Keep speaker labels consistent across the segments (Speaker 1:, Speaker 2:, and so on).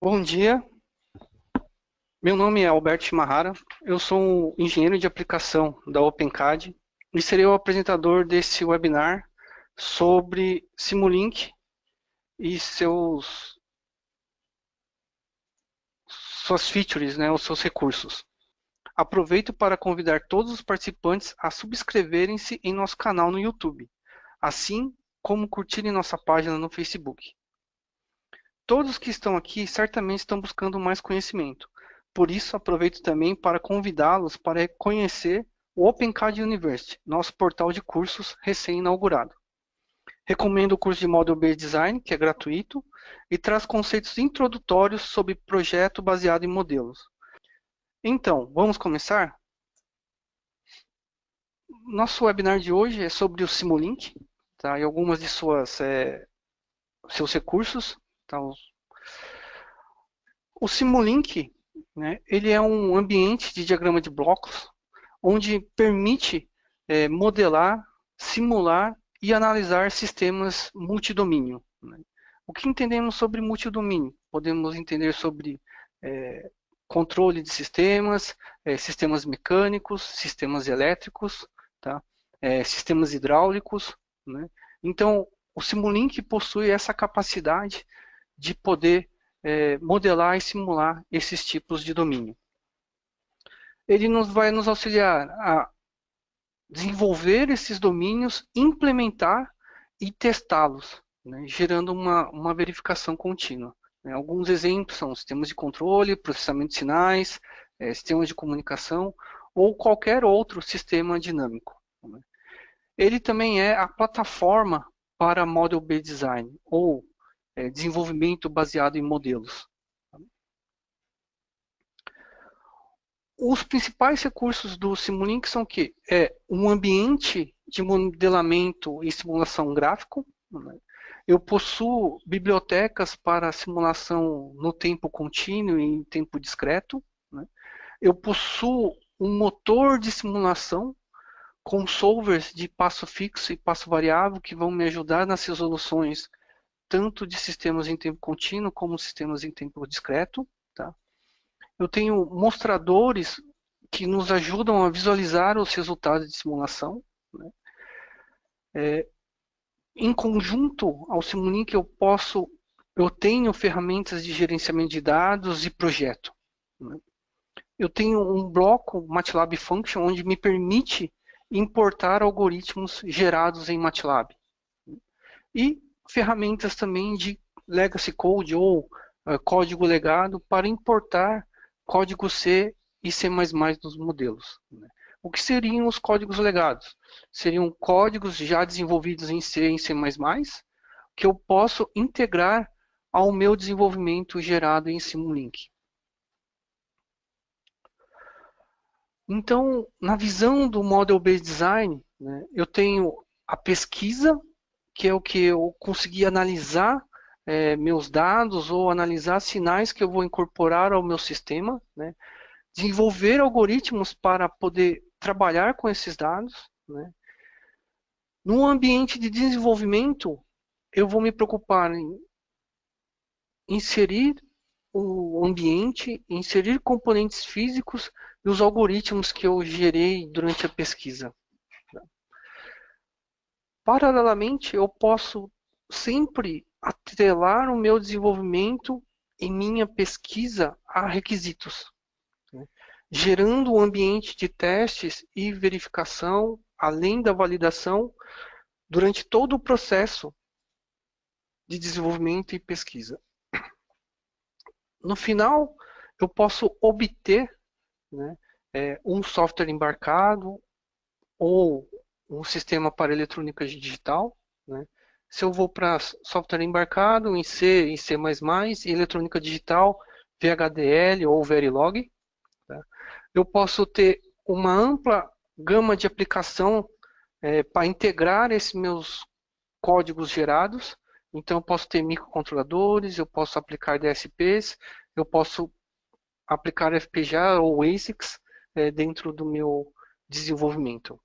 Speaker 1: Bom dia, meu nome é Alberto Shimahara, eu sou um engenheiro de aplicação da OpenCAD e serei o apresentador desse webinar sobre Simulink e suas features, né, os seus recursos. Aproveito para convidar todos os participantes a subscreverem-se em nosso canal no YouTube, assim como curtirem nossa página no Facebook. Todos que estão aqui certamente estão buscando mais conhecimento. Por isso, aproveito também para convidá-los para conhecer o OpenCAD University, nosso portal de cursos recém-inaugurado. Recomendo o curso de Model Based Design, que é gratuito, e traz conceitos introdutórios sobre projeto baseado em modelos. Então, vamos começar? Nosso webinar de hoje é sobre o Simulink, tá? E algumas de seus recursos. Tá? O Simulink, né, ele é um ambiente de diagrama de blocos onde permite modelar, simular e analisar sistemas multidomínio, né? O que entendemos sobre multidomínio? Podemos entender sobre controle de sistemas, sistemas mecânicos, sistemas elétricos, tá? Sistemas hidráulicos, né? Então, o Simulink possui essa capacidade de poder modelar e simular esses tipos de domínio. Ele vai nos auxiliar a desenvolver esses domínios, implementar e testá-los, né, gerando uma verificação contínua. Né. Alguns exemplos são sistemas de controle, processamento de sinais, sistemas de comunicação ou qualquer outro sistema dinâmico. Né. Ele também é a plataforma para Model Based Design, ou desenvolvimento baseado em modelos. Os principais recursos do Simulink são que é um ambiente de modelamento e simulação gráfico. Né? Eu possuo bibliotecas para simulação no tempo contínuo e em tempo discreto. Né? Eu possuo um motor de simulação com solvers de passo fixo e passo variável que vão me ajudar nas resoluções tanto de sistemas em tempo contínuo como sistemas em tempo discreto. Tá? Eu tenho mostradores que nos ajudam a visualizar os resultados de simulação. Né? Em conjunto ao Simulink eu tenho ferramentas de gerenciamento de dados e projeto. Né? Eu tenho um bloco MATLAB Function onde me permite importar algoritmos gerados em MATLAB. E ferramentas também de legacy code ou código legado para importar código C e C++ dos modelos. Né? O que seriam os códigos legados? Seriam códigos já desenvolvidos em C e em C++, que eu posso integrar ao meu desenvolvimento gerado em Simulink. Então, na visão do Model Based Design, né, eu tenho a pesquisa, que é o que eu consegui analisar meus dados ou analisar sinais que eu vou incorporar ao meu sistema, né? Desenvolver algoritmos para poder trabalhar com esses dados. Né? No ambiente de desenvolvimento, eu vou me preocupar em inserir o ambiente, inserir componentes físicos e os algoritmos que eu gerei durante a pesquisa. Paralelamente, eu posso sempre atrelar o meu desenvolvimento em minha pesquisa a requisitos, né? Gerando um ambiente de testes e verificação, além da validação, durante todo o processo de desenvolvimento e pesquisa. No final, eu posso obter, né, um software embarcado ou um sistema para eletrônica digital. Né? Se eu vou para software embarcado em C, em C++, e eletrônica digital, VHDL ou Verilog, tá? Eu posso ter uma ampla gama de aplicação para integrar esses meus códigos gerados. Então, eu posso ter microcontroladores, eu posso aplicar DSPs, eu posso aplicar FPGA ou ASICs dentro do meu desenvolvimento.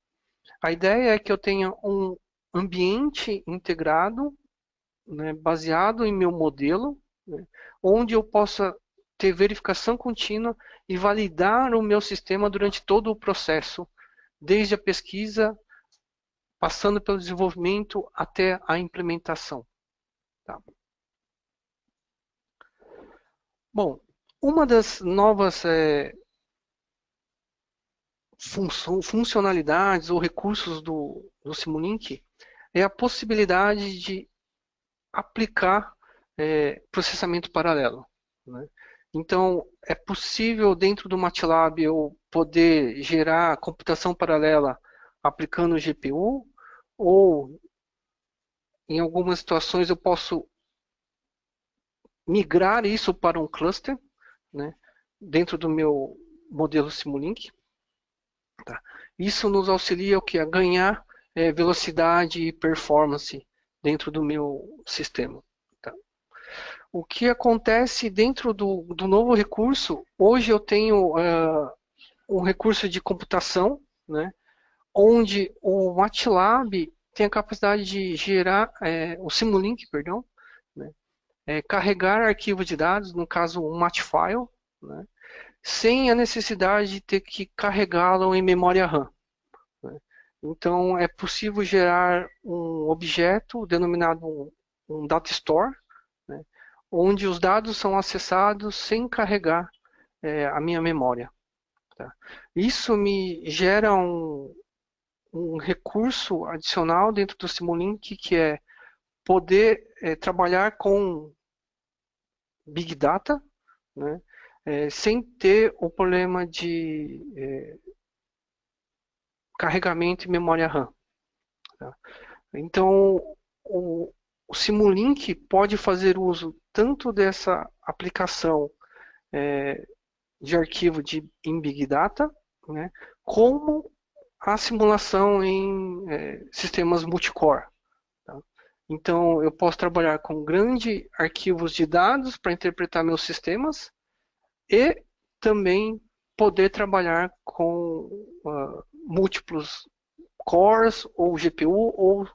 Speaker 1: A ideia é que eu tenha um ambiente integrado, né, baseado em meu modelo, né, onde eu possa ter verificação contínua e validar o meu sistema durante todo o processo, desde a pesquisa, passando pelo desenvolvimento até a implementação. Tá? Bom, uma das novas funcionalidades ou recursos do Simulink é a possibilidade de aplicar processamento paralelo, né? Então, é possível dentro do MATLAB eu poder gerar computação paralela aplicando o GPU, ou em algumas situações eu posso migrar isso para um cluster, né, dentro do meu modelo Simulink. Tá? Isso nos auxilia o que? A ganhar velocidade e performance dentro do meu sistema. Tá? O que acontece dentro do novo recurso, hoje eu tenho um recurso de computação, né, onde o MATLAB tem a capacidade de gerar, o Simulink, perdão, né, carregar arquivo de dados, no caso um MATFile, né, sem a necessidade de ter que carregá-lo em memória RAM. Né. Então, é possível gerar um objeto denominado um data store, né, onde os dados são acessados sem carregar a minha memória. Tá? Isso me gera um recurso adicional dentro do Simulink, que é poder trabalhar com Big Data, né, sem ter o problema de carregamento e memória RAM. Tá? Então, o Simulink pode fazer uso tanto dessa aplicação de arquivo em Big Data, né, como a simulação em sistemas multicore. Tá? Então, eu posso trabalhar com grandes arquivos de dados para interpretar meus sistemas e também poder trabalhar com múltiplos cores ou GPU, ou,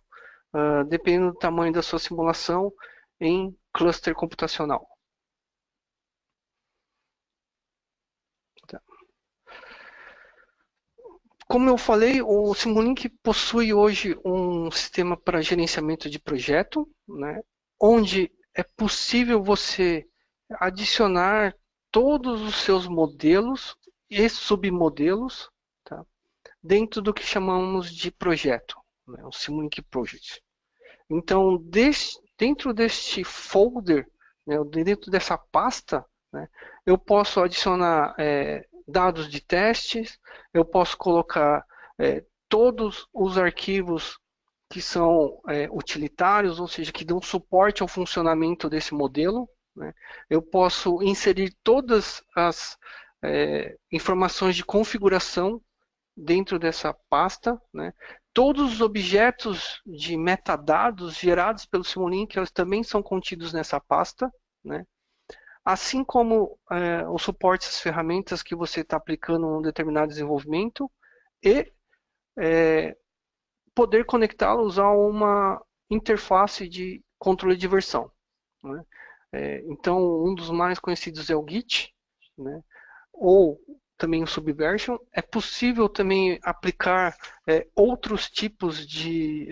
Speaker 1: dependendo do tamanho da sua simulação, em cluster computacional. Tá? Como eu falei, o Simulink possui hoje um sistema para gerenciamento de projeto, né, onde é possível você adicionar todos os seus modelos e submodelos, tá, dentro do que chamamos de projeto, né, o Simulink Project. Então, dentro deste folder, né, dentro dessa pasta, né, eu posso adicionar dados de testes, eu posso colocar todos os arquivos que são utilitários, ou seja, que dão suporte ao funcionamento desse modelo, né? Eu posso inserir todas as informações de configuração dentro dessa pasta, né? Todos os objetos de metadados gerados pelo Simulink, eles também são contidos nessa pasta, né? Assim como o suporte às ferramentas que você está aplicando em um determinado desenvolvimento, e poder conectá-los a uma interface de controle de versão, né? Então, um dos mais conhecidos é o Git, né? Ou também o Subversion. É possível também aplicar outros tipos de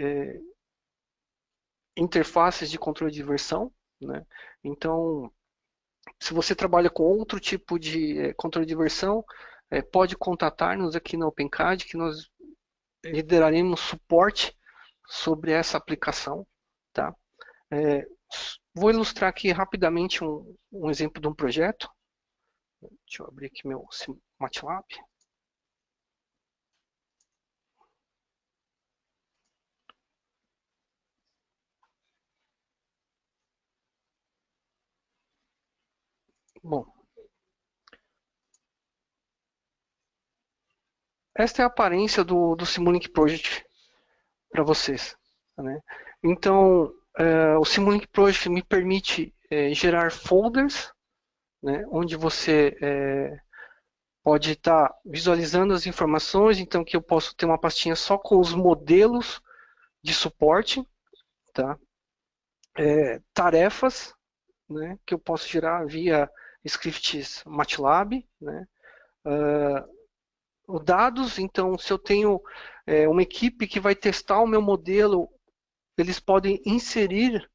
Speaker 1: interfaces de controle de versão, né? Então, se você trabalha com outro tipo de controle de versão, pode contatar-nos aqui na OpenCAD, que nós lideraremos suporte sobre essa aplicação. Tá? Vou ilustrar aqui rapidamente um exemplo de um projeto. Deixa eu abrir aqui meu MATLAB. Bom, esta é a aparência do Simulink Project para vocês. Né? Então, o Simulink Project me permite gerar folders, né, onde você pode estar visualizando as informações, então que eu posso ter uma pastinha só com os modelos de suporte, tá? Tarefas, né, que eu posso gerar via scripts MATLAB, né? Os dados, então, se eu tenho uma equipe que vai testar o meu modelo, eles podem inserir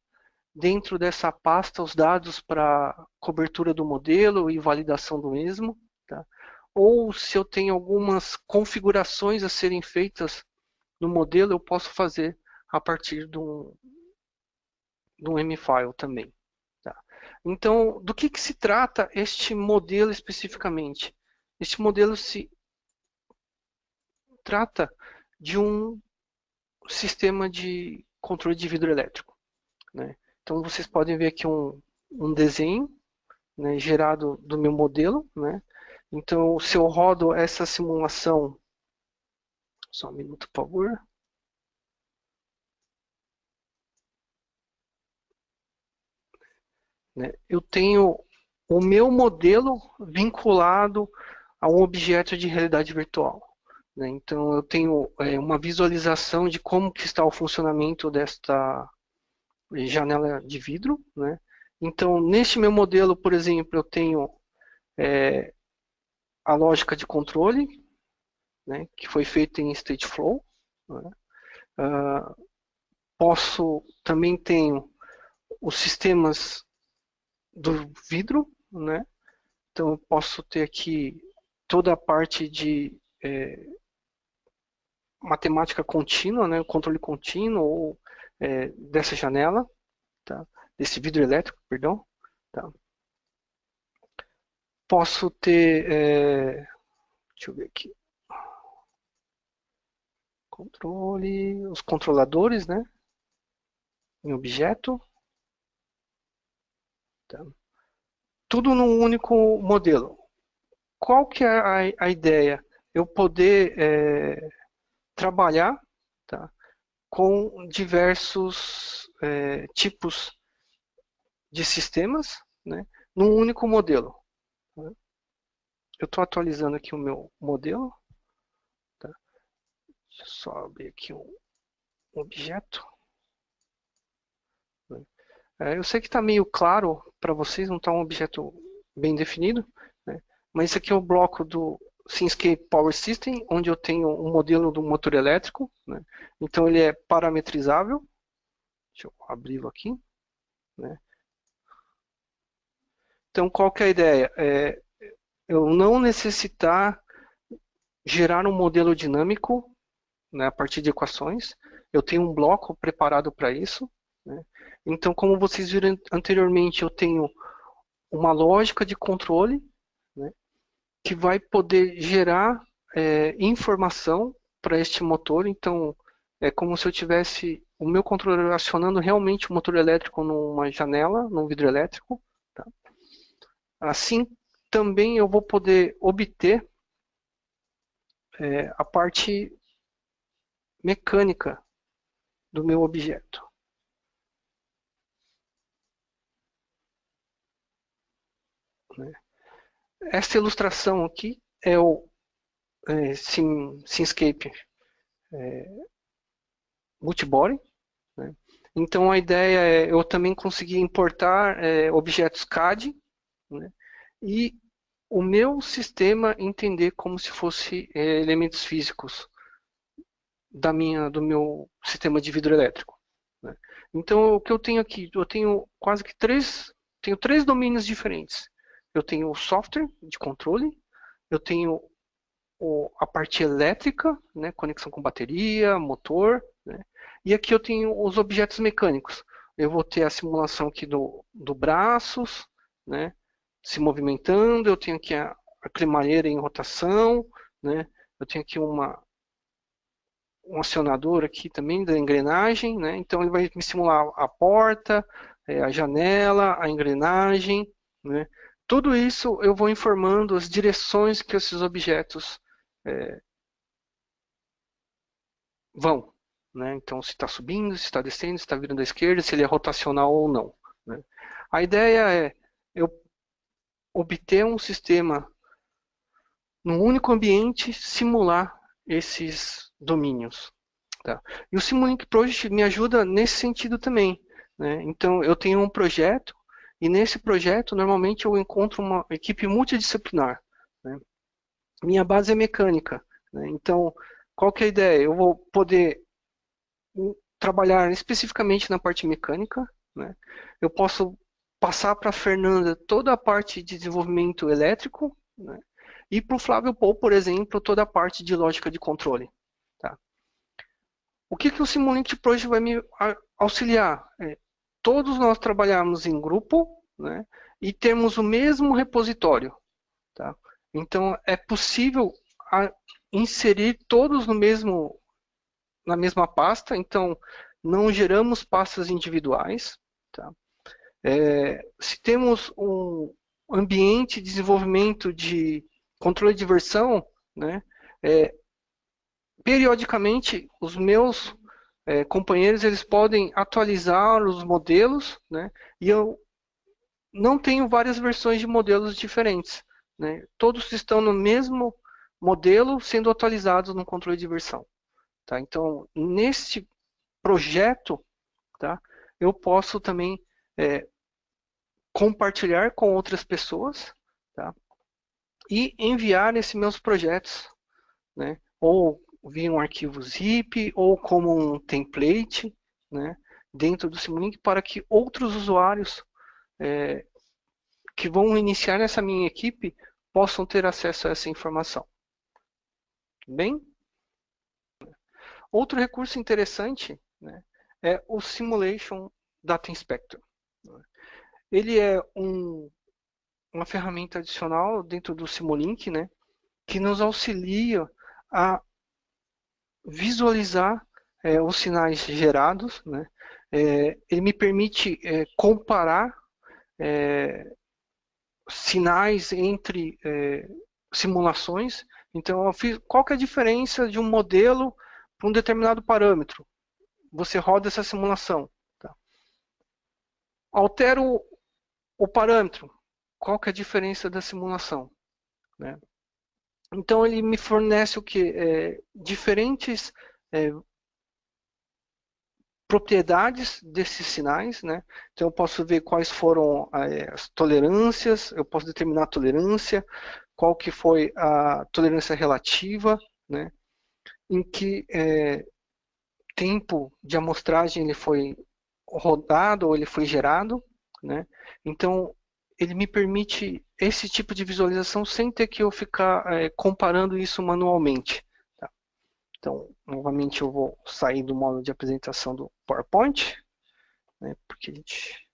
Speaker 1: dentro dessa pasta os dados para cobertura do modelo e validação do mesmo, tá? Ou se eu tenho algumas configurações a serem feitas no modelo, eu posso fazer a partir de um M-File também. Tá? Então, do que se trata este modelo especificamente? Este modelo se trata de um sistema de controle de vidro elétrico, né? Então, vocês podem ver aqui um desenho, né, gerado do meu modelo, né? Então, se eu rodo essa simulação, só um minuto, por favor. Né? Eu tenho o meu modelo vinculado a um objeto de realidade virtual. Né? Então, eu tenho uma visualização de como que está o funcionamento desta janela de vidro. Né? Então, neste meu modelo, por exemplo, eu tenho a lógica de controle, né, que foi feita em Stateflow. Né? Também tenho os sistemas do vidro, né? Então eu posso ter aqui toda a parte de matemática contínua, né? Controle contínuo ou dessa janela, tá? Desse vidro elétrico, perdão. Tá? Posso ter, deixa eu ver aqui, controle, os controladores, né? Em objeto, tá? Tudo num único modelo. Qual que é a ideia? Eu poder trabalhar, tá, com diversos tipos de sistemas, né, num único modelo. Né? Eu estou atualizando aqui o meu modelo. Tá? Deixa eu só abrir aqui um objeto. Né? Eu sei que está meio claro para vocês, não está um objeto bem definido, né? Mas esse aqui é o bloco do Simscape Power System, onde eu tenho um modelo do motor elétrico. Né? Então ele é parametrizável. Deixa eu abri-lo aqui. Né? Então qual que é a ideia? Eu não necessitar gerar um modelo dinâmico, né, a partir de equações. Eu tenho um bloco preparado para isso. Né? Então, como vocês viram anteriormente, eu tenho uma lógica de controle, né, que vai poder gerar informação para este motor. Então, é como se eu tivesse o meu controlador acionando realmente o motor elétrico numa janela, num vidro elétrico. Tá? Assim, também eu vou poder obter a parte mecânica do meu objeto. Né? Essa ilustração aqui é o Simscape Multibody. Né? Então a ideia é eu também conseguir importar objetos CAD, né? E o meu sistema entender como se fosse elementos físicos do meu sistema de vidro elétrico. Né? Então o que eu tenho aqui, eu tenho quase que três domínios diferentes. Eu tenho o software de controle, eu tenho a parte elétrica, né, conexão com bateria, motor, né, e aqui eu tenho os objetos mecânicos. Eu vou ter a simulação aqui do braços, né, se movimentando, eu tenho aqui a cremalheira em rotação, né, eu tenho aqui um acionador aqui também da engrenagem, né, então ele vai me simular a porta, a janela, a engrenagem, né, tudo isso eu vou informando as direções que esses objetos vão. Né? Então, se está subindo, se está descendo, se está virando à esquerda, se ele é rotacional ou não. Né? A ideia é eu obter um sistema num único ambiente, simular esses domínios. Tá? E o Simulink Project me ajuda nesse sentido também. Né? Então, eu tenho um projeto E nesse projeto, normalmente eu encontro uma equipe multidisciplinar, né? Minha base é mecânica, né? Então, qual que é a ideia? Eu vou poder trabalhar especificamente na parte mecânica, né? Eu posso passar para a Fernanda toda a parte de desenvolvimento elétrico, né? E para o Flávio Paul, por exemplo, toda a parte de lógica de controle. Tá? O que o Simulink Project vai me auxiliar? Todos nós trabalhamos em grupo, né? E temos o mesmo repositório. Tá? Então, é possível inserir todos na mesma pasta, então não geramos pastas individuais. Tá? Se temos um ambiente de desenvolvimento de controle de versão, né, periodicamente os meus companheiros eles podem atualizar os modelos, né, e eu não tenho várias versões de modelos diferentes. Né, todos estão no mesmo modelo sendo atualizados no controle de versão. Tá? Então, neste projeto, tá, eu posso também compartilhar com outras pessoas, tá, e enviar esses meus projetos, né, ou via um arquivo zip ou como um template, né, dentro do Simulink para que outros usuários que vão iniciar nessa minha equipe possam ter acesso a essa informação. Bem? Outro recurso interessante, né, é o Simulation Data Inspector. Ele é uma ferramenta adicional dentro do Simulink, né, que nos auxilia a visualizar os sinais gerados, né. Ele me permite comparar sinais entre simulações. Então, qual que é a diferença de um modelo para um determinado parâmetro? Você roda essa simulação. Tá? Altero o parâmetro. Qual que é a diferença da simulação? Né? Então, ele me fornece o que? Diferentes propriedades desses sinais, né? Então eu posso ver quais foram as tolerâncias, eu posso determinar a tolerância, qual que foi a tolerância relativa, né? Em que tempo de amostragem ele foi rodado ou ele foi gerado, né? Então ele me permite esse tipo de visualização sem ter que eu ficar comparando isso manualmente. Tá? Então, novamente eu vou sair do modo de apresentação do PowerPoint, né, porque a gente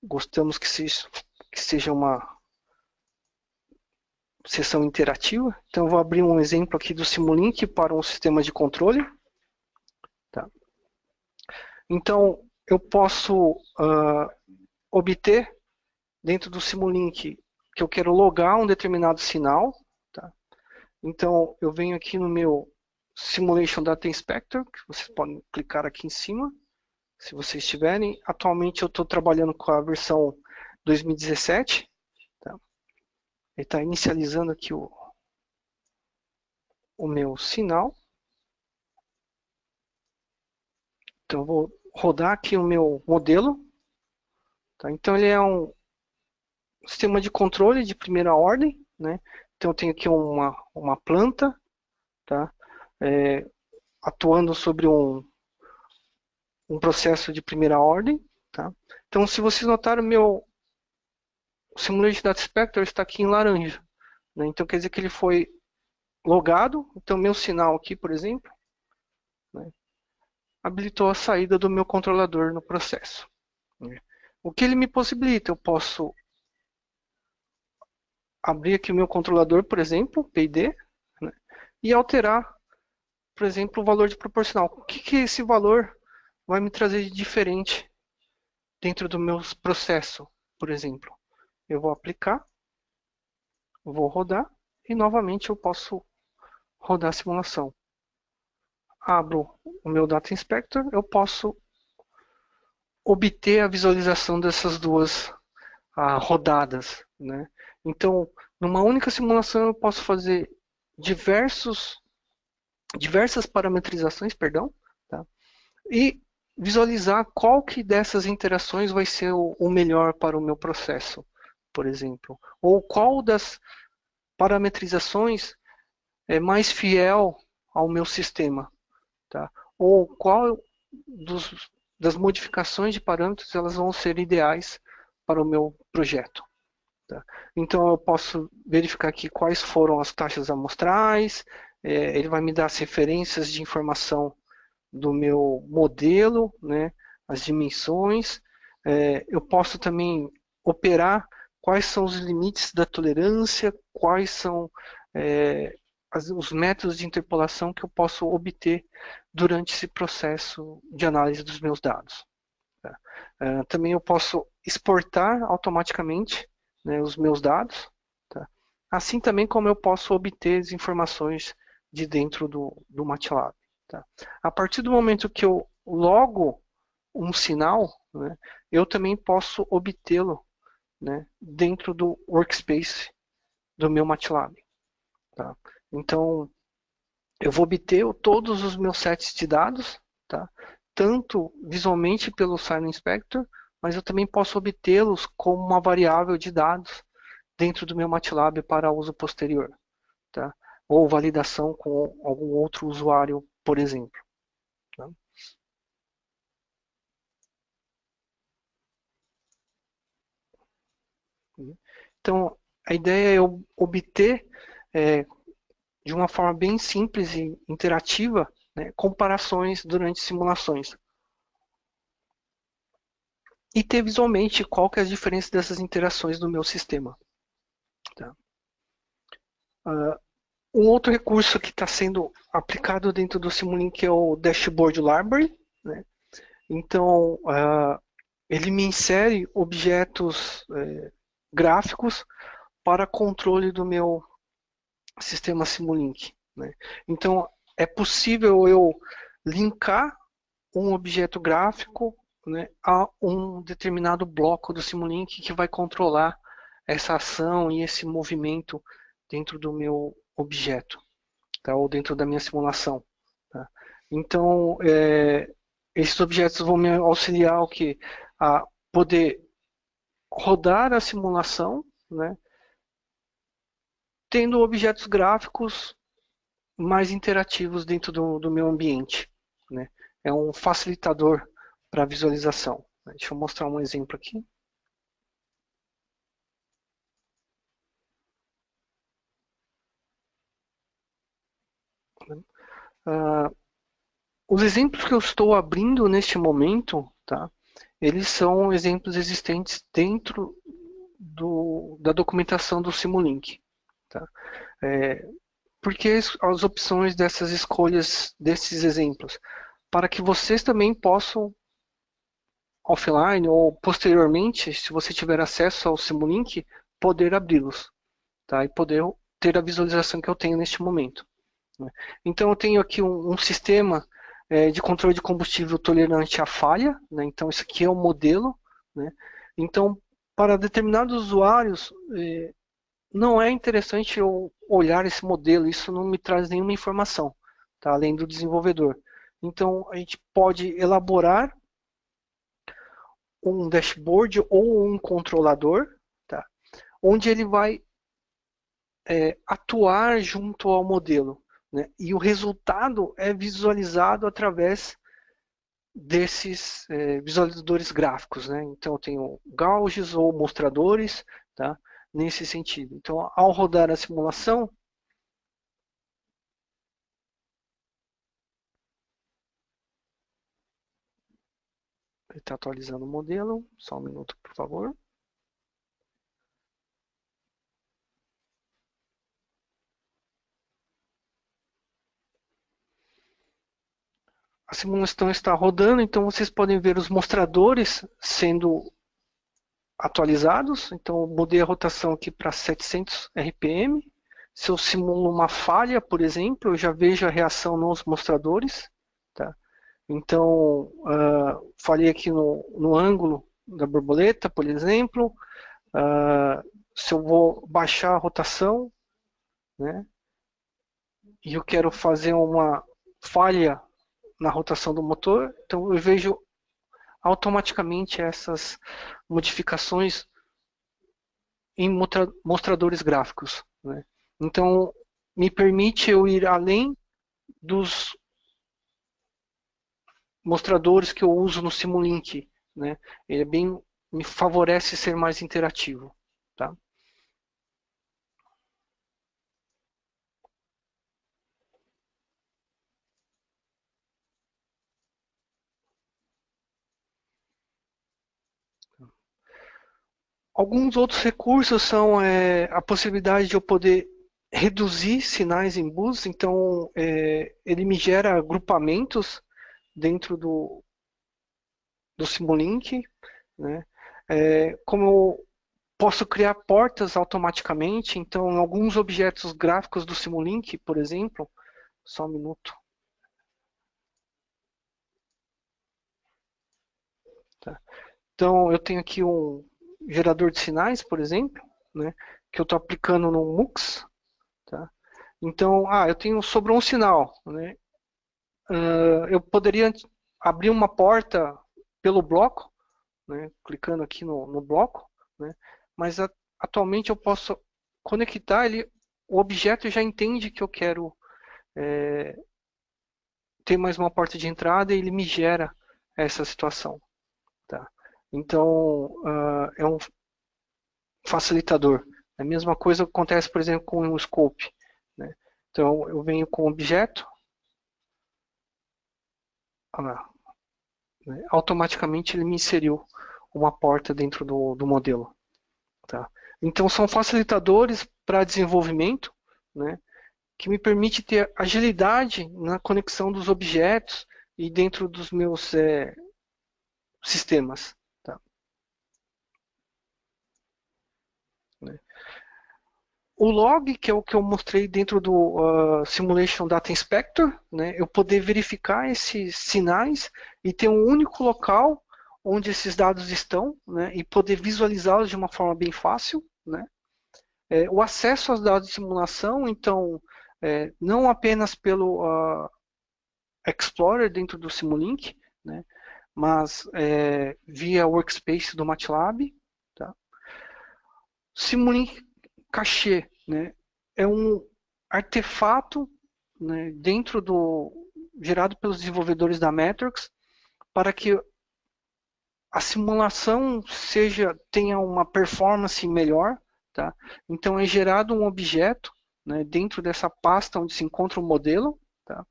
Speaker 1: gostamos que seja uma sessão interativa. Então, eu vou abrir um exemplo aqui do Simulink para um sistema de controle. Tá? Então, eu posso obter, dentro do Simulink, que eu quero logar um determinado sinal. Tá? Então, eu venho aqui no meu Simulation Data Inspector, que vocês podem clicar aqui em cima, se vocês tiverem. Atualmente eu estou trabalhando com a versão 2017. Tá? Ele está inicializando aqui o meu sinal. Então eu vou rodar aqui o meu modelo. Tá? Então ele é um sistema de controle de primeira ordem. Né? Então eu tenho aqui uma planta, tá? Atuando sobre um processo de primeira ordem. Tá? Então se vocês notaram, o meu Simulation Data Inspector está aqui em laranja. Né? Então quer dizer que ele foi logado. Então meu sinal aqui, por exemplo, né, habilitou a saída do meu controlador no processo. O que ele me possibilita? Eu posso abrir aqui o meu controlador, por exemplo, PID, né, e alterar, por exemplo, o valor de proporcional. O que esse valor vai me trazer de diferente dentro do meu processo, por exemplo? Eu vou aplicar, vou rodar e novamente eu posso rodar a simulação. Abro o meu Data Inspector, eu posso obter a visualização dessas duas rodadas. Né? Então, numa única simulação eu posso fazer diversas parametrizações, perdão, tá? E visualizar qual que dessas interações vai ser o melhor para o meu processo, por exemplo. Ou qual das parametrizações é mais fiel ao meu sistema, tá? Ou qual das modificações de parâmetros elas vão ser ideais para o meu projeto. Tá? Então eu posso verificar aqui quais foram as taxas amostrais, ele vai me dar as referências de informação do meu modelo, né, as dimensões. Eu posso também operar quais são os limites da tolerância, quais são os métodos de interpolação que eu posso obter durante esse processo de análise dos meus dados. Tá? Também eu posso exportar automaticamente, né, os meus dados, tá? Assim também como eu posso obter as informações de dentro do MATLAB. Tá? A partir do momento que eu logo um sinal, né, eu também posso obtê-lo, né, dentro do workspace do meu MATLAB. Tá? Então, eu vou obter todos os meus sets de dados, tá? Tanto visualmente pelo Sign Inspector, mas eu também posso obtê-los como uma variável de dados dentro do meu MATLAB para uso posterior, tá? Ou validação com algum outro usuário, por exemplo. Tá? Então, a ideia é eu obter, é, de uma forma bem simples e interativa, né, comparações durante simulações. E ter visualmente qual que é a diferença dessas interações no meu sistema. Tá? Um outro recurso que está sendo aplicado dentro do Simulink é o Dashboard Library. Né? Então, ele me insere objetos gráficos para controle do meu sistema Simulink. Né? Então, é possível eu linkar um objeto gráfico, né, a um determinado bloco do Simulink que vai controlar essa ação e esse movimento dentro do meu objeto, tá? Ou dentro da minha simulação. Tá? Então, esses objetos vão me auxiliar o que? A poder rodar a simulação, né, tendo objetos gráficos mais interativos dentro do meu ambiente. Né? É um facilitador para visualização. Deixa eu mostrar um exemplo aqui. Uh, os exemplos que eu estou abrindo neste momento, tá? Eles são exemplos existentes dentro da documentação do Simulink. Tá? Por que as opções dessas escolhas desses exemplos? Para que vocês também possam, offline ou posteriormente, se você tiver acesso ao Simulink, poder abri-los, tá? E poder ter a visualização que eu tenho neste momento. Né? Então eu tenho aqui um sistema de controle de combustível tolerante à falha, né? Então isso aqui é um modelo. Né? Então, para determinados usuários, não é interessante eu olhar esse modelo, isso não me traz nenhuma informação, tá? Além do desenvolvedor. Então, a gente pode elaborar um dashboard ou um controlador, tá? Onde ele vai atuar junto ao modelo. Né? E o resultado é visualizado através desses visualizadores gráficos. Né? Então, eu tenho gauges ou mostradores, tá? Nesse sentido. Então, ao rodar a simulação, ele está atualizando o modelo. Só um minuto, por favor. A simulação está rodando, então vocês podem ver os mostradores sendo atualizados. Então, eu mudei a rotação aqui para 700 RPM. Se eu simulo uma falha, por exemplo, eu já vejo a reação nos mostradores. Tá? Então, falei aqui no ângulo da borboleta, por exemplo. Se eu vou baixar a rotação, né, e eu quero fazer uma falha na rotação do motor, então eu vejo automaticamente essas modificações em mostradores gráficos, né? Então, me permite eu ir além dos mostradores que eu uso no Simulink, né? Ele é bem, me favorece ser mais interativo, tá? Alguns outros recursos são a possibilidade de eu poder reduzir sinais em bus, então ele me gera agrupamentos dentro do Simulink, né? Como eu posso criar portas automaticamente, então alguns objetos gráficos do Simulink, por exemplo, só um minuto, tá? Então eu tenho aqui um gerador de sinais, por exemplo, né? Que eu estou aplicando no MUX, tá? Então, eu tenho sobrou um sinal, né? Eu poderia abrir uma porta pelo bloco, né? Clicando aqui no bloco, né? Mas atualmente eu posso conectar ele, o objeto já entende que eu quero ter mais uma porta de entrada e ele me gera essa situação, tá? Então, é um facilitador. A mesma coisa acontece, por exemplo, com o scope, né? Então, eu venho com o objeto, né? Automaticamente ele me inseriu uma porta dentro do modelo, tá? Então, são facilitadores para desenvolvimento, né? Que me permite ter agilidade na conexão dos objetos e dentro dos meus sistemas, tá? Né? O log, que é o que eu mostrei dentro do Simulation Data Inspector, né? Eu poder verificar esses sinais e ter um único local onde esses dados estão, né? E poder visualizá-los de uma forma bem fácil, né? O acesso aos dados de simulação, então, não apenas pelo Explorer dentro do Simulink, né? Mas via Workspace do MATLAB, tá? Simulink Cache, né? É um artefato, né, dentro gerado pelos desenvolvedores da Matrix para que a simulação tenha uma performance melhor, tá? Então é gerado um objeto, né, dentro dessa pasta onde se encontra o modelo, tá?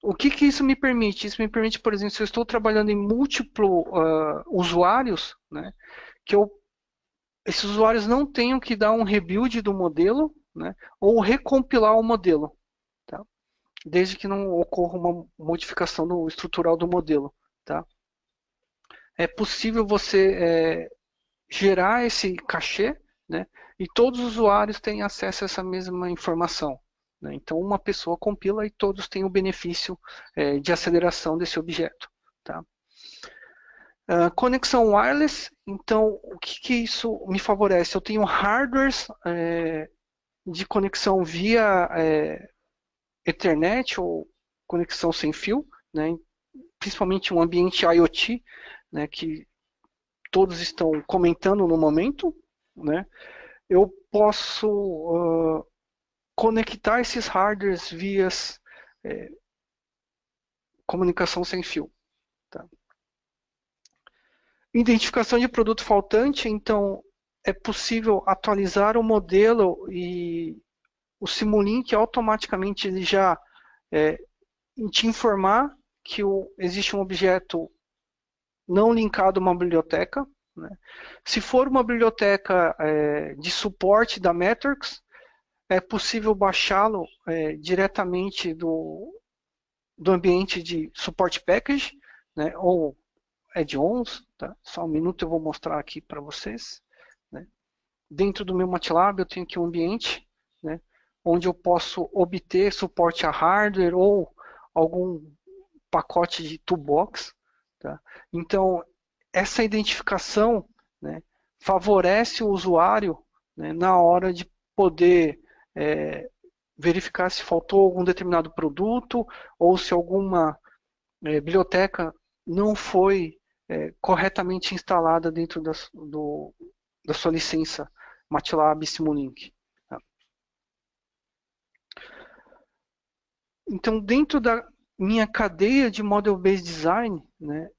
Speaker 1: O que isso me permite? Isso me permite, por exemplo, se eu estou trabalhando em múltiplos usuários, né, que esses usuários não tenham que dar um rebuild do modelo, né, ou recompilar o modelo, tá? Desde que não ocorra uma modificação no estrutural do modelo, tá? É possível você gerar esse cachê, né, e todos os usuários têm acesso a essa mesma informação, né? Então, uma pessoa compila e todos têm o benefício de aceleração desse objeto, tá? Conexão wireless, então, o que isso me favorece? Eu tenho hardwares de conexão via Ethernet ou conexão sem fio, né? Principalmente um ambiente IoT, né, que todos estão comentando no momento, né? Eu posso conectar esses hardwares via comunicação sem fio, tá? Identificação de produto faltante, então é possível atualizar o modelo e o Simulink automaticamente ele já te informar que existe um objeto não linkado a uma biblioteca, né? Se for uma biblioteca de suporte da Matrix, é possível baixá-lo diretamente do ambiente de suporte package, né? Ou add-ons, tá? Só um minuto eu vou mostrar aqui para vocês, né? Dentro do meu MATLAB eu tenho aqui um ambiente, né, onde eu posso obter suporte a hardware ou algum pacote de toolbox, tá? Então, essa identificação, né, favorece o usuário, né, na hora de poder verificar se faltou algum determinado produto ou se alguma biblioteca não foi corretamente instalada dentro da sua licença MATLAB Simulink. Tá? Então, dentro da minha cadeia de Model-Based Design, né,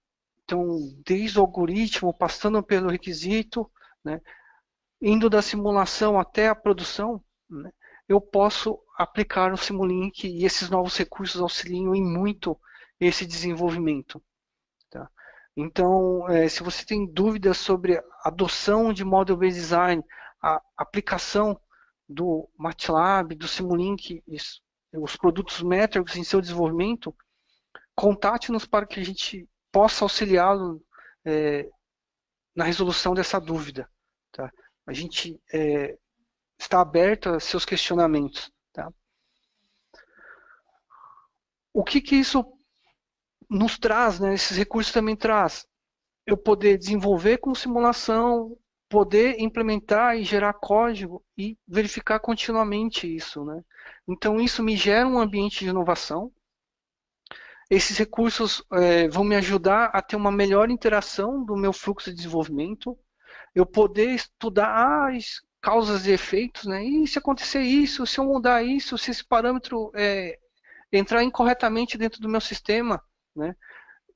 Speaker 1: então, desde o algoritmo, passando pelo requisito, né, indo da simulação até a produção, né, eu posso aplicar o Simulink e esses novos recursos auxiliam em muito esse desenvolvimento. Tá? Então, se você tem dúvidas sobre a adoção de Model-Based Design, a aplicação do MATLAB, do Simulink, os produtos métricos em seu desenvolvimento, contate-nos para que a gente possa auxiliá-lo na resolução dessa dúvida. Tá? A gente está aberto a seus questionamentos. Tá? O que isso nos traz, né? Esses recursos também traz eu poder desenvolver com simulação, poder implementar e gerar código e verificar continuamente isso, né? Então isso me gera um ambiente de inovação. Esses recursos vão me ajudar a ter uma melhor interação do meu fluxo de desenvolvimento, eu poder estudar as causas e efeitos, né? E se acontecer isso, se eu mudar isso, se esse parâmetro entrar incorretamente dentro do meu sistema, né?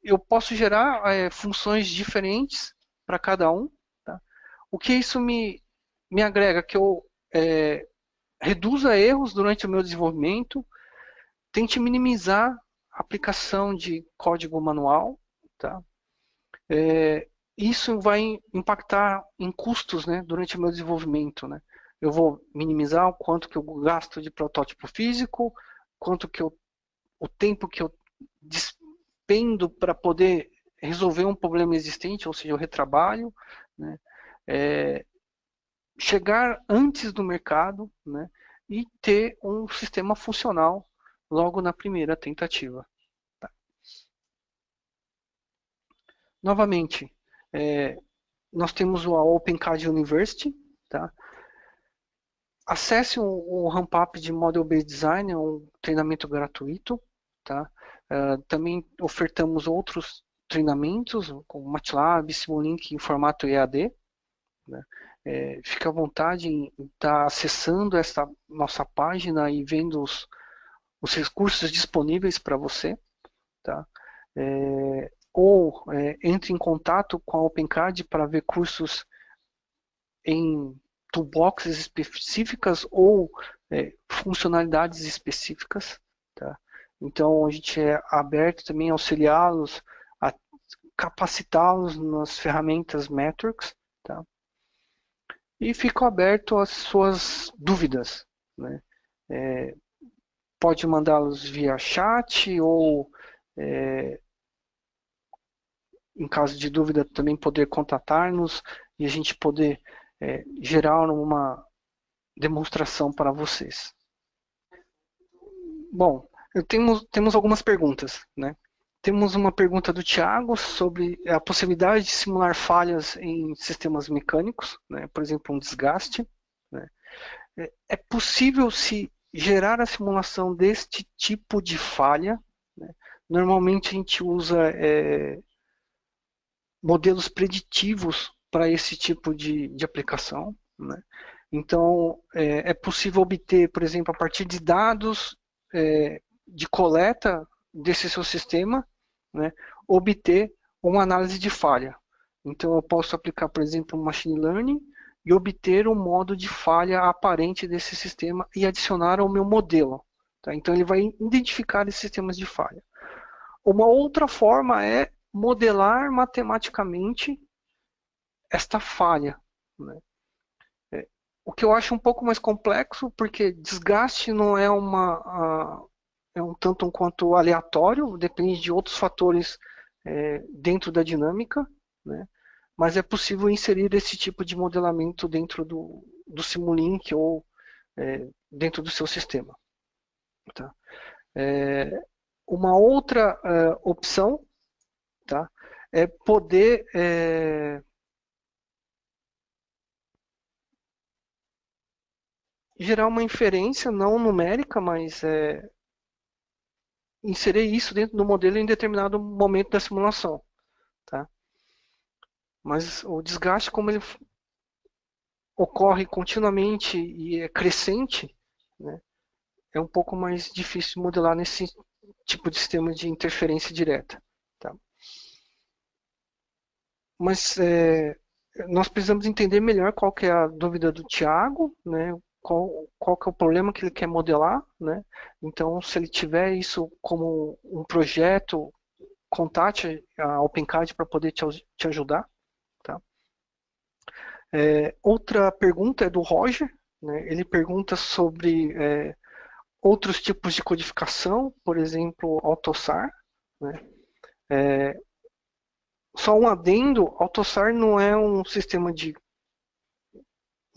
Speaker 1: Eu posso gerar funções diferentes para cada um. Tá? O que isso me agrega? Que eu reduza erros durante o meu desenvolvimento, tente minimizar a aplicação de código manual. Tá? Isso vai impactar em custos, né, durante o meu desenvolvimento. Né? Eu vou minimizar o quanto que eu gasto de protótipo físico, quanto que o tempo que eu despendo para poder resolver um problema existente, ou seja, o retrabalho, né? Chegar antes do mercado, né? E ter um sistema funcional logo na primeira tentativa. Tá? Novamente, nós temos a OpenCAD University. Tá? Acesse o ramp-up de Model-Based Design, é um treinamento gratuito. Tá? Também ofertamos outros treinamentos, como MATLAB, Simulink em formato EAD. Né? Fique à vontade em estar acessando essa nossa página e vendo os recursos disponíveis para você. Tá? Ou entre em contato com a OpenCAD para ver cursos em toolboxes específicas ou funcionalidades específicas. Tá? Então, a gente é aberto também a auxiliá-los, a capacitá-los nas ferramentas Metrics. Tá? E fico aberto às suas dúvidas. Né? Pode mandá-los via chat ou, em caso de dúvida, também poder contatar-nos e a gente poder gerar uma demonstração para vocês. Bom, temos algumas perguntas, né? Temos uma pergunta do Thiago sobre a possibilidade de simular falhas em sistemas mecânicos, né? Por exemplo, um desgaste. Né? É possível se gerar a simulação deste tipo de falha. Né? Normalmente a gente usa modelos preditivos para esse tipo de aplicação. Né? Então, é possível obter, por exemplo, a partir de dados de coleta desse seu sistema, né, obter uma análise de falha. Então, eu posso aplicar, por exemplo, um machine learning e obter um modo de falha aparente desse sistema e adicionar ao meu modelo. Tá? Então, ele vai identificar esses sistemas de falha. Uma outra forma é modelar matematicamente esta falha. Né? O que eu acho um pouco mais complexo, porque desgaste não é é um tanto um quanto aleatório, depende de outros fatores dentro da dinâmica, né? Mas é possível inserir esse tipo de modelamento dentro do Simulink ou dentro do seu sistema. Tá? Uma outra opção, tá? É poder gerar uma inferência não numérica, mas inserir isso dentro do modelo em determinado momento da simulação. Tá? mas o desgaste, como ele ocorre continuamente e é crescente, né, é um pouco mais difícil de modelar nesse tipo de sistema de interferência direta. Tá? Mas nós precisamos entender melhor qual que é a dúvida do Tiago, né? Qual que é o problema que ele quer modelar, né? Então, se ele tiver isso como um projeto, contate a OpenCAD para poder te ajudar. Tá? Outra pergunta é do Roger, né? Ele pergunta sobre outros tipos de codificação, por exemplo, AutoSAR. Né? Só um adendo, AutoSAR não é um sistema de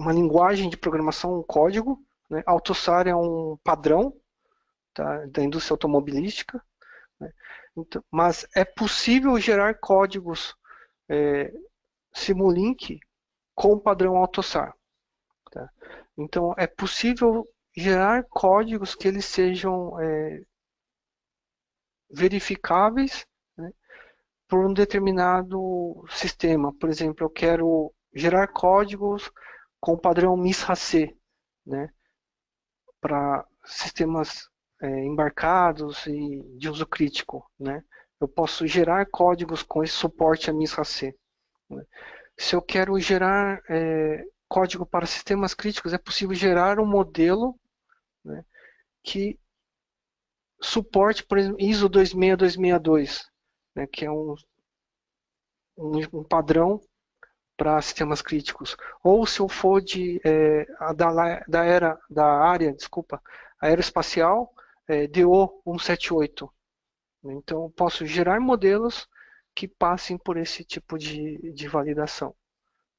Speaker 1: uma linguagem de programação, um código. Né? AutoSAR é um padrão, tá, da indústria automobilística. Né? Então, mas é possível gerar códigos Simulink com o padrão AutoSAR. Tá? Então, é possível gerar códigos que eles sejam verificáveis, né, por um determinado sistema. Por exemplo, eu quero gerar códigos com o padrão MIS-RACE, né, para sistemas embarcados e de uso crítico. Né. Eu posso gerar códigos com esse suporte a MIS-RACE. Né. Se eu quero gerar código para sistemas críticos, é possível gerar um modelo, né, que suporte, por exemplo, ISO 26262, né, que é um padrão para sistemas críticos. Ou se eu for da área, desculpa, aeroespacial, DO 178. Então, eu posso gerar modelos que passem por esse tipo de validação.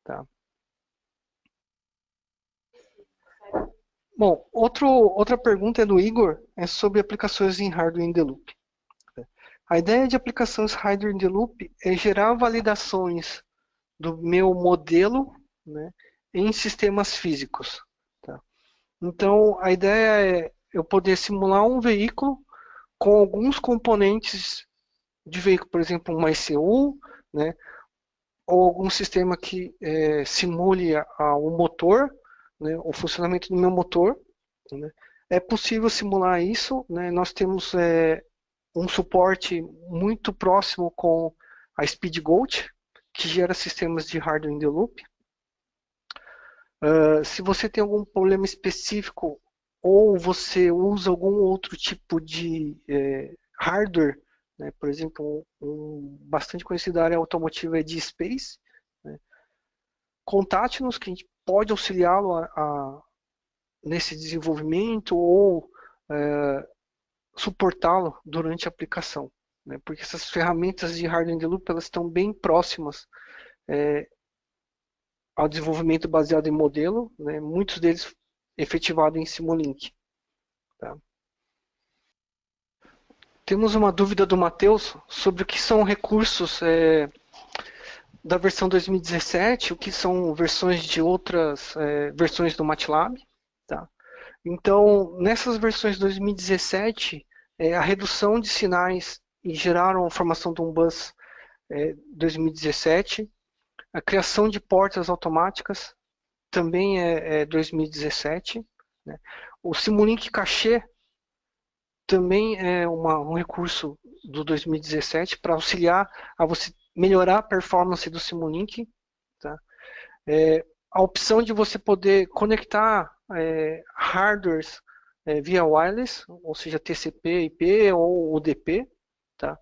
Speaker 1: Tá? Bom, outra pergunta é do Igor, é sobre aplicações em hardware in the loop. A ideia de aplicações hardware in the loop é gerar validações do meu modelo, né, em sistemas físicos. Tá? Então, a ideia é eu poder simular um veículo com alguns componentes de veículo, por exemplo, uma ECU, né, ou algum sistema que simule o motor, né, o funcionamento do meu motor. Né. É possível simular isso. Né, nós temos um suporte muito próximo com a SpeedGoat, que gera sistemas de hardware in the loop. Se você tem algum problema específico ou você usa algum outro tipo de hardware, né, por exemplo, bastante conhecida área automotiva é de Space, né, contate-nos que a gente pode auxiliá-lo nesse desenvolvimento ou suportá-lo durante a aplicação. Né, porque essas ferramentas de hardware in the loop elas estão bem próximas ao desenvolvimento baseado em modelo, né, muitos deles efetivados em Simulink. Tá? Temos uma dúvida do Matheus sobre o que são recursos da versão 2017, o que são versões de outras versões do MATLAB. Tá? Então, nessas versões 2017, a redução de sinais e geraram a formação de um bus 2017, a criação de portas automáticas também é 2017. Né? O Simulink Cache também é um recurso do 2017 para auxiliar a você melhorar a performance do Simulink. Tá? A opção de você poder conectar hardwares via wireless, ou seja, TCP, IP ou UDP. Tá?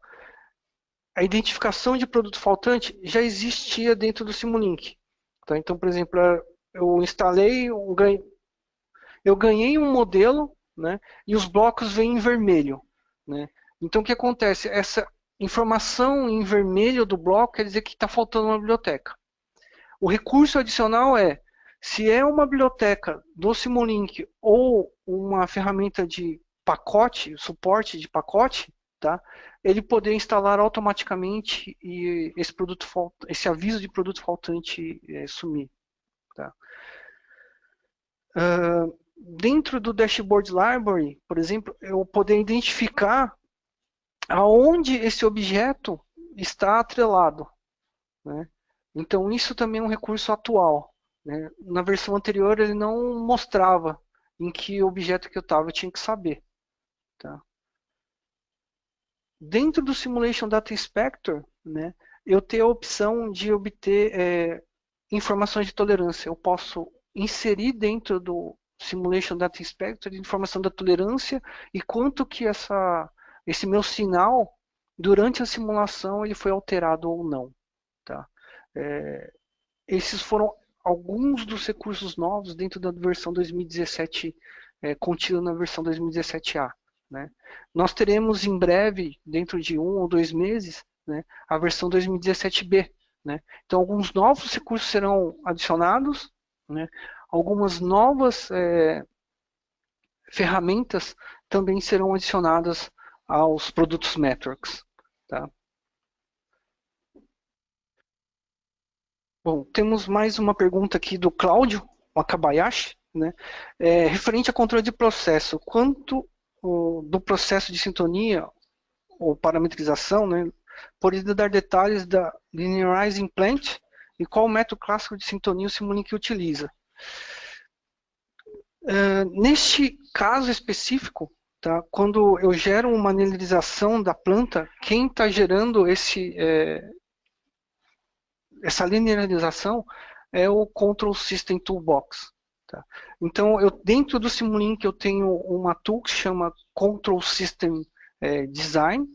Speaker 1: A identificação de produto faltante já existia dentro do Simulink. Tá? Então, por exemplo, eu instalei, eu ganhei um modelo, né, e os blocos vêm em vermelho. Né? Então, o que acontece? Essa informação em vermelho do bloco quer dizer que está faltando uma biblioteca. O recurso adicional se é uma biblioteca do Simulink ou uma ferramenta de pacote, suporte de pacote, tá? Ele poder instalar automaticamente e esse aviso de produto faltante sumir. Tá? Dentro do Dashboard Library, por exemplo, eu poder identificar aonde esse objeto está atrelado. Né? Então, isso também é um recurso atual, né? Na versão anterior, ele não mostrava em que objeto que eu estava, eu tinha que saber. Tá? Dentro do Simulation Data Inspector, né, eu tenho a opção de obter informações de tolerância. Eu posso inserir dentro do Simulation Data Inspector informação da tolerância e quanto que esse meu sinal, durante a simulação, ele foi alterado ou não. Tá? Esses foram alguns dos recursos novos dentro da versão 2017, contida na versão 2017A. Né? Nós teremos em breve, dentro de 1 ou 2 meses, né, a versão 2017B. Né? Então, alguns novos recursos serão adicionados, né? Algumas novas ferramentas também serão adicionadas aos produtos Metrics. Tá? Bom, temos mais uma pergunta aqui do Cláudio Wakabayashi, né? Referente a controle de processo. Quanto do processo de sintonia ou parametrização, né, poderia dar detalhes da Linearizing Plant e qual o método clássico de sintonia o Simulink utiliza? Neste caso específico, tá, quando eu gero uma linearização da planta, quem está gerando essa linearização é o Control System Toolbox. Tá? Então, dentro do Simulink eu tenho uma tool que se chama Control System Design,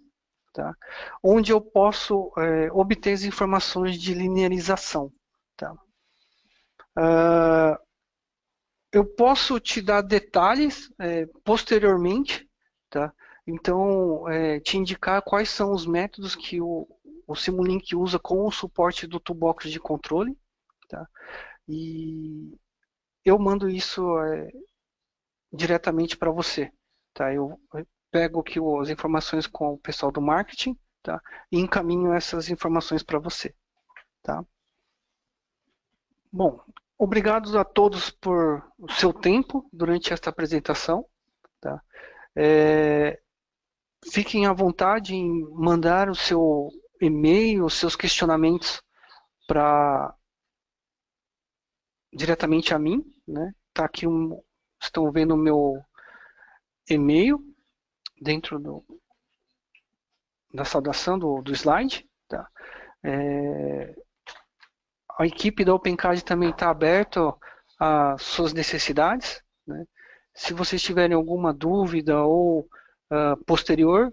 Speaker 1: tá? Onde eu posso obter as informações de linearização. Tá? Eu posso te dar detalhes posteriormente, tá? Então, te indicar quais são os métodos que o Simulink usa com o suporte do toolbox de controle. Tá? E eu mando isso diretamente para você. Tá? Eu pego aqui as informações com o pessoal do marketing, tá? E encaminho essas informações para você. Tá? Bom, obrigado a todos por o seu tempo durante esta apresentação. Tá? Fiquem à vontade em mandar o seu e-mail, os seus questionamentos diretamente a mim. Né? Tá aqui estão vendo o meu e-mail dentro da saudação do slide. Tá? A equipe da OpenCAD também está aberta às suas necessidades. Né? Se vocês tiverem alguma dúvida ou posterior,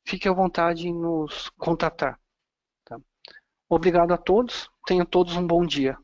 Speaker 1: fique à vontade em nos contatar. Tá? Obrigado a todos. Tenham todos um bom dia.